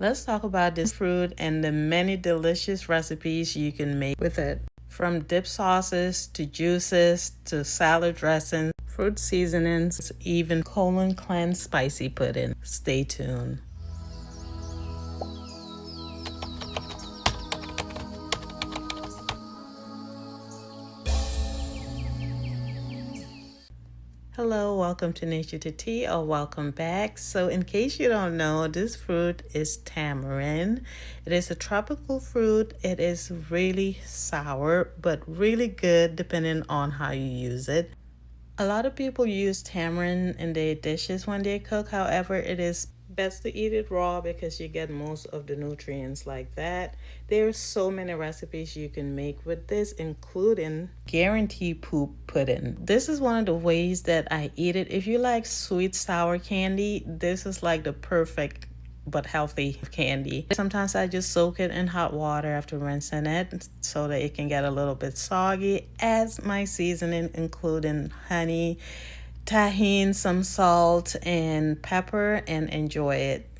Let's talk about this fruit and the many delicious recipes you can make with it. From dip sauces to juices to salad dressings, fruit seasonings, even colon cleanse spicy pudding. Stay tuned. Hello, welcome to Nature to Tea, or welcome back. So in case you don't know, this fruit is tamarind. It is a tropical fruit. It is really sour, but really good depending on how you use it. A lot of people use tamarind in their dishes when they cook. However, it is best to eat it raw because you get most of the nutrients like that. There's so many recipes you can make with this, including guarantee poop pudding. This is one of the ways that I eat it. If you like sweet sour candy, this is like the perfect but healthy candy. Sometimes I just soak it in hot water after rinsing it so that it can get a little bit soggy. Add my seasoning, including honey, tahini, some salt, and pepper, and enjoy it.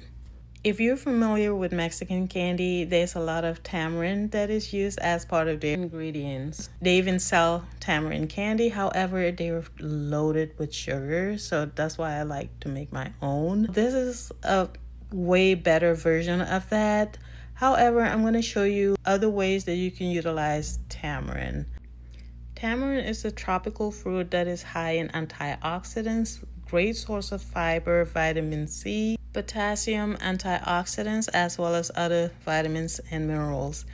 If you're familiar with Mexican candy, there's a lot of tamarind that is used as part of their ingredients. They even sell tamarind candy, however, they're loaded with sugar, so that's why I like to make my own. This is a way better version of that. However, I'm going to show you other ways that you can utilize tamarind. Tamarind is a tropical fruit that is high in antioxidants, great source of fiber, vitamin C, potassium, antioxidants, as well as other vitamins and minerals.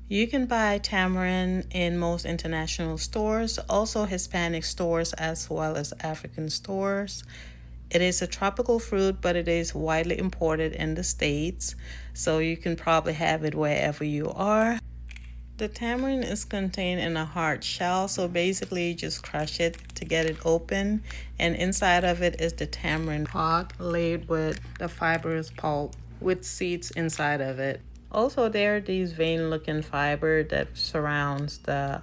You can buy tamarind in most international stores, also Hispanic stores, as well as African stores. It is a tropical fruit, but it is widely imported in the States, so you can probably have it wherever you are. The tamarind is contained in a hard shell, so basically you just crush it to get it open, and inside of it is the tamarind pod laid with the fibrous pulp with seeds inside of it. Also, there are these vein-looking fiber that surrounds the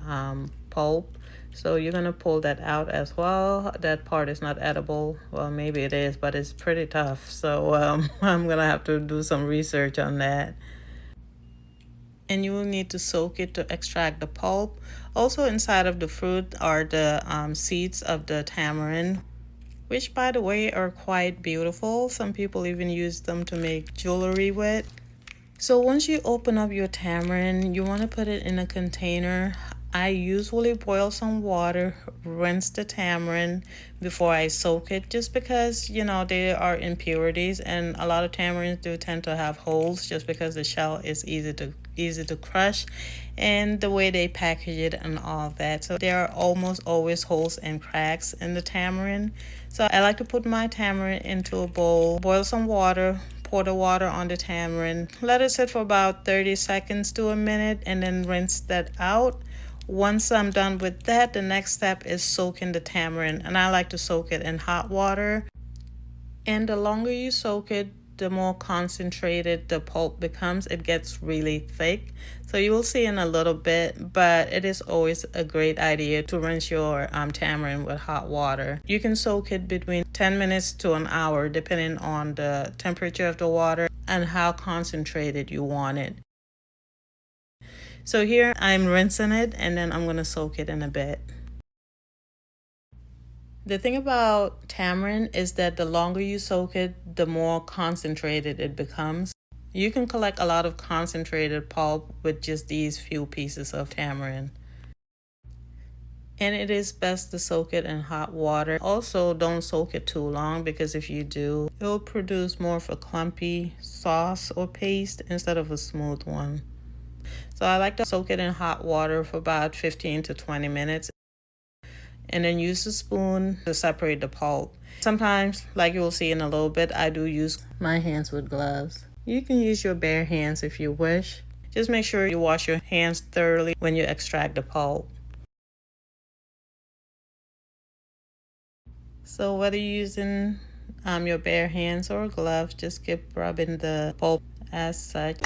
pulp. So you're going to pull that out as well. That part is not edible. Well, maybe it is, but it's pretty tough. So I'm going to have to do some research on that. And you will need to soak it to extract the pulp. Also inside of the fruit are the seeds of the tamarind, which by the way are quite beautiful. Some people even use them to make jewelry with. So once you open up your tamarind, you want to put it in a container. I usually boil some water, rinse the tamarind before I soak it, just because, there are impurities, and a lot of tamarinds do tend to have holes just because the shell is easy to crush, and the way they package it and all that. So there are almost always holes and cracks in the tamarind. So I like to put my tamarind into a bowl, boil some water, pour the water on the tamarind, let it sit for about 30 seconds to a minute, and then rinse that out. Once I'm done with that, the next step is soaking the tamarind, and I like to soak it in hot water. And the longer you soak it, the more concentrated the pulp becomes. It gets really thick. So you will see in a little bit, but it is always a great idea to rinse your tamarind with hot water. You can soak it between 10 minutes to an hour, depending on the temperature of the water and how concentrated you want it. So here I'm rinsing it, and then I'm going to soak it in a bit. The thing about tamarind is that the longer you soak it, the more concentrated it becomes. You can collect a lot of concentrated pulp with just these few pieces of tamarind. And it is best to soak it in hot water. Also, don't soak it too long, because if you do, it will produce more of a clumpy sauce or paste instead of a smooth one. So I like to soak it in hot water for about 15 to 20 minutes. And then use a spoon to separate the pulp. Sometimes, like you will see in a little bit, I do use my hands with gloves. You can use your bare hands if you wish. Just make sure you wash your hands thoroughly when you extract the pulp. So whether you're using your bare hands or gloves, just keep rubbing the pulp as such.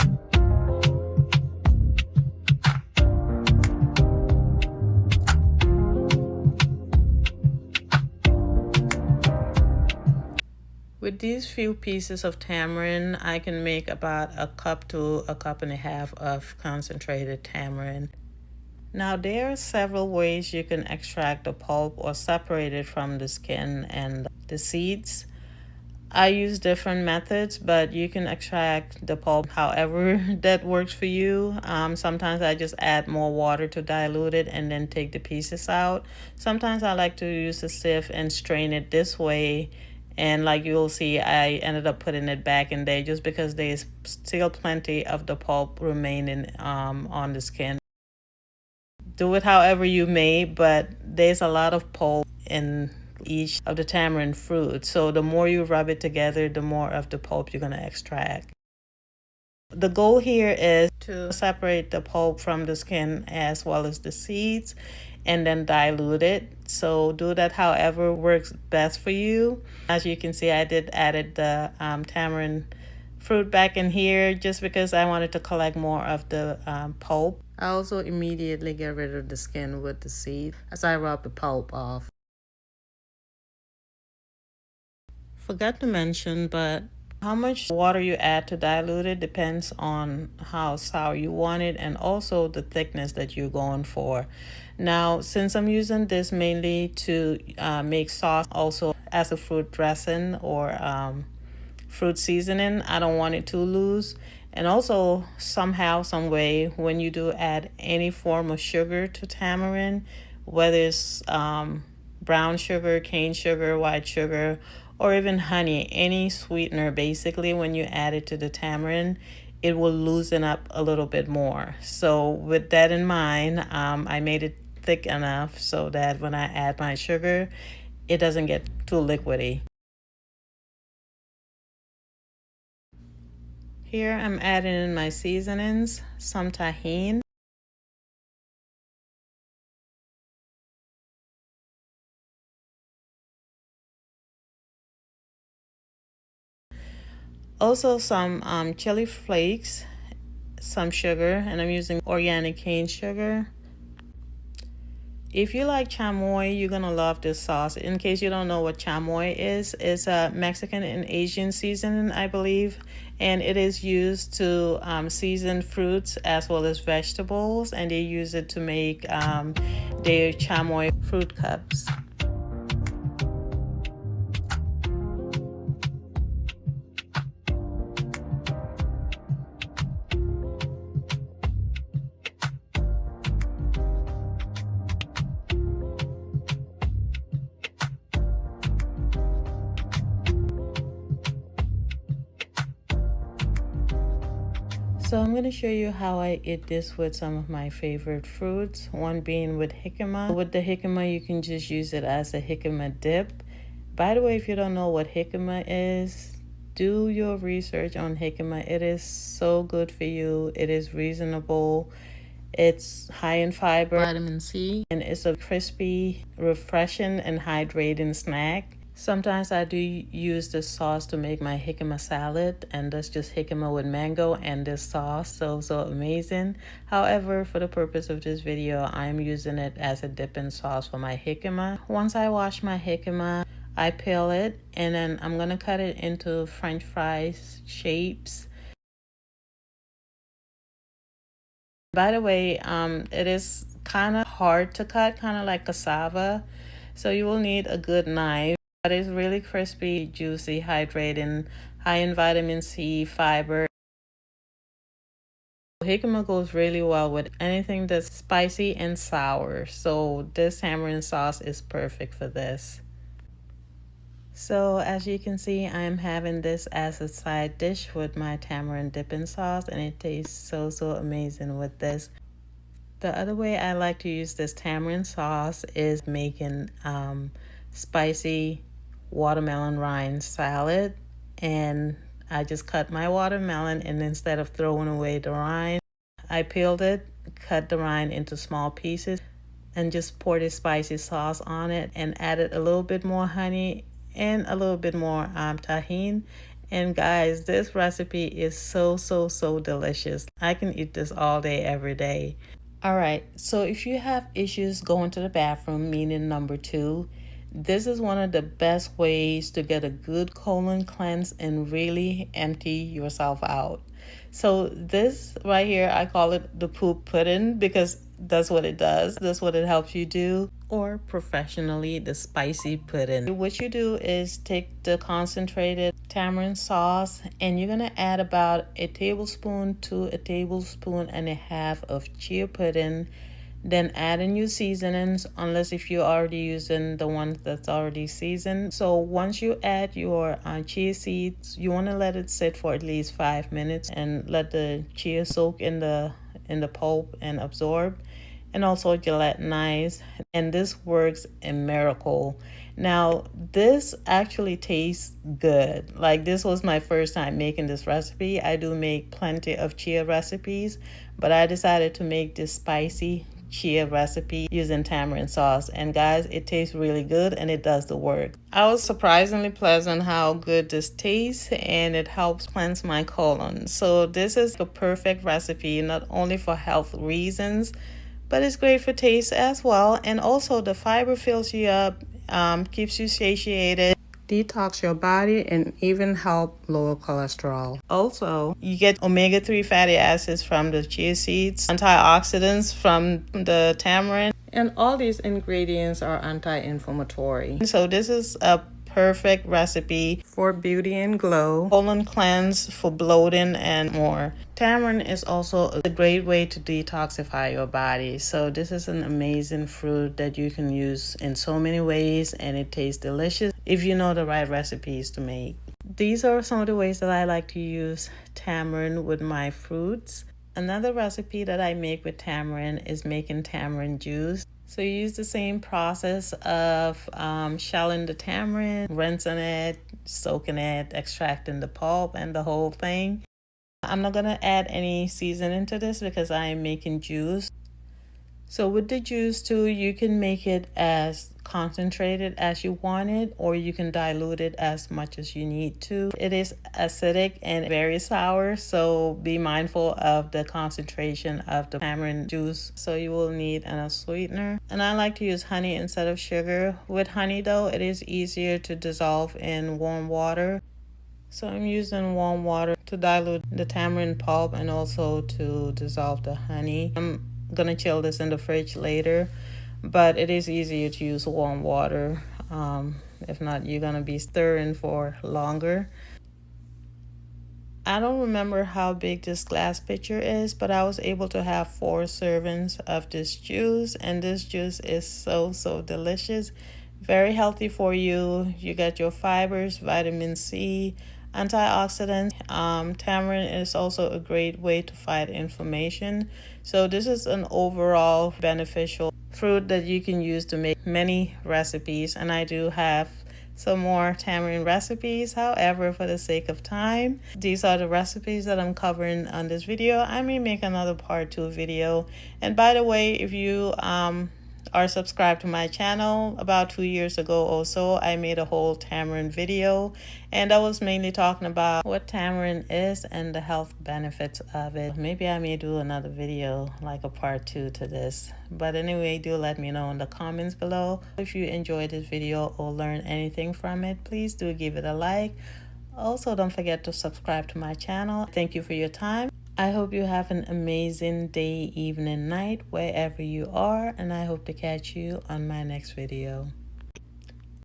With these few pieces of tamarind, I can make about a cup to a cup and a half of concentrated tamarind. Now, there are several ways you can extract the pulp or separate it from the skin and the seeds. I use different methods, but you can extract the pulp however that works for you. Sometimes I just add more water to dilute it and then take the pieces out. Sometimes I like to use a sieve and strain it this way. And like you'll see, I ended up putting it back in there just because there's still plenty of the pulp remaining on the skin. Do it however you may, but there's a lot of pulp in each of the tamarind fruit. So the more you rub it together, the more of the pulp you're going to extract. The goal here is to separate the pulp from the skin as well as the seeds and then dilute it. So do that however works best for you. As you can see, I did added the tamarind fruit back in here just because I wanted to collect more of the pulp. I also immediately get rid of the skin with the seed as I rub the pulp off. Forgot to mention, but how much water you add to dilute it depends on how sour you want it and also the thickness that you're going for. Now, since I'm using this mainly to make sauce, also as a fruit dressing or fruit seasoning, I don't want it too loose. And also, somehow, some way, when you do add any form of sugar to tamarind, whether it's brown sugar, cane sugar, white sugar, or even honey, any sweetener, basically, when you add it to the tamarind, it will loosen up a little bit more. So with that in mind, I made it thick enough so that when I add my sugar, it doesn't get too liquidy. Here I'm adding in my seasonings, some tahini, also some chili flakes, some sugar, and I'm using organic cane sugar. If you like chamoy, you're gonna love this sauce. In case you don't know what chamoy is, it's a Mexican and Asian seasoning, I believe, and it is used to season fruits as well as vegetables, and they use it to make their chamoy fruit cups. So I'm going to show you how I eat this with some of my favorite fruits, one being with jicama. With the jicama, you can just use it as a jicama dip. By the way, if you don't know what jicama is, do your research on jicama. It is so good for you. It is reasonable. It's high in fiber, vitamin C, and it's a crispy, refreshing, and hydrating snack. Sometimes I do use this sauce to make my jicama salad, and that's just jicama with mango and this sauce. So amazing. However, for the purpose of this video, I'm using it as a dipping sauce for my jicama. Once I wash my jicama, I peel it, and then I'm gonna cut it into French fries shapes. By the way, it is kind of hard to cut, kind of like cassava, so you will need a good knife. But it's really crispy, juicy, hydrating, high in vitamin C, fiber. Jicama goes really well with anything that's spicy and sour, so this tamarind sauce is perfect for this. So as you can see, I'm having this as a side dish with my tamarind dipping sauce, and it tastes so amazing with this. The other way I like to use this tamarind sauce is making spicy watermelon rind salad. And I just cut my watermelon, and instead of throwing away the rind, I peeled it, cut the rind into small pieces, and just poured this spicy sauce on it and added a little bit more honey and a little bit more tahini. And guys, this recipe is so delicious. I can eat this all day, every day. All right, so if you have issues going to the bathroom, meaning number two, This is one of the best ways to get a good colon cleanse and really empty yourself out. So this right here, I call it the poop pudding because that's what it does. That's what it helps you do. Or professionally, the spicy pudding. What you do is take the concentrated tamarind sauce and you're gonna add about a tablespoon to a tablespoon and a half of chia pudding. Then add in your seasonings, unless if you're already using the one that's already seasoned. So once you add your chia seeds, you want to let it sit for at least 5 minutes and let the chia soak in the pulp and absorb, and also gelatinize. And this works a miracle. Now this actually tastes good. Like, this was my first time making this recipe. I do make plenty of chia recipes, but I decided to make this spicy chia recipe using tamarind sauce, and guys, it tastes really good and it does the work. I was surprisingly pleasant how good this tastes, and it helps cleanse my colon. So this is the perfect recipe, not only for health reasons, but it's great for taste as well. And also the fiber fills you up, keeps you satiated, detox your body, and even help lower cholesterol. Also, you get omega-3 fatty acids from the chia seeds, antioxidants from the tamarind, and all these ingredients are anti-inflammatory. So this is a perfect recipe for beauty and glow, colon cleanse, for bloating, and more. Tamarind is also a great way to detoxify your body. So this is an amazing fruit that you can use in so many ways, and it tastes delicious if you know the right recipes to make. These are some of the ways that I like to use tamarind with my fruits. Another recipe that I make with tamarind is making tamarind juice. So you use the same process of shelling the tamarind, rinsing it, soaking it, extracting the pulp and the whole thing. I'm not going to add any seasoning to this because I am making juice. So with the juice too, you can make it as concentrated as you want it, or you can dilute it as much as you need to. It is acidic and very sour, so be mindful of the concentration of the tamarind juice. So you will need a sweetener. And I like to use honey instead of sugar. With honey though, it is easier to dissolve in warm water. So I'm using warm water to dilute the tamarind pulp and also to dissolve the honey. I'm gonna chill this in the fridge later, but it is easier to use warm water. If not, you're gonna be stirring for longer. I don't remember how big this glass pitcher is, but I was able to have 4 servings of this juice, and this juice is so delicious. Very healthy for you. You get your fibers, vitamin C, antioxidants. Tamarind is also a great way to fight inflammation. So this is an overall beneficial fruit that you can use to make many recipes, and I do have some more tamarind recipes. However, for the sake of time, these are the recipes that I'm covering on this video. I may make another part 2 video. And by the way, if you are subscribed to my channel, about 2 years ago or so, I made a whole tamarind video, and I was mainly talking about what tamarind is and the health benefits of it. Maybe I may do another video, like a part 2 to this. But anyway, do let me know in the comments below. If you enjoyed this video or learned anything from it, please do give it a like. Also, don't forget to subscribe to my channel. Thank you for your time. I hope you have an amazing day, evening, night, wherever you are, and I hope to catch you on my next video.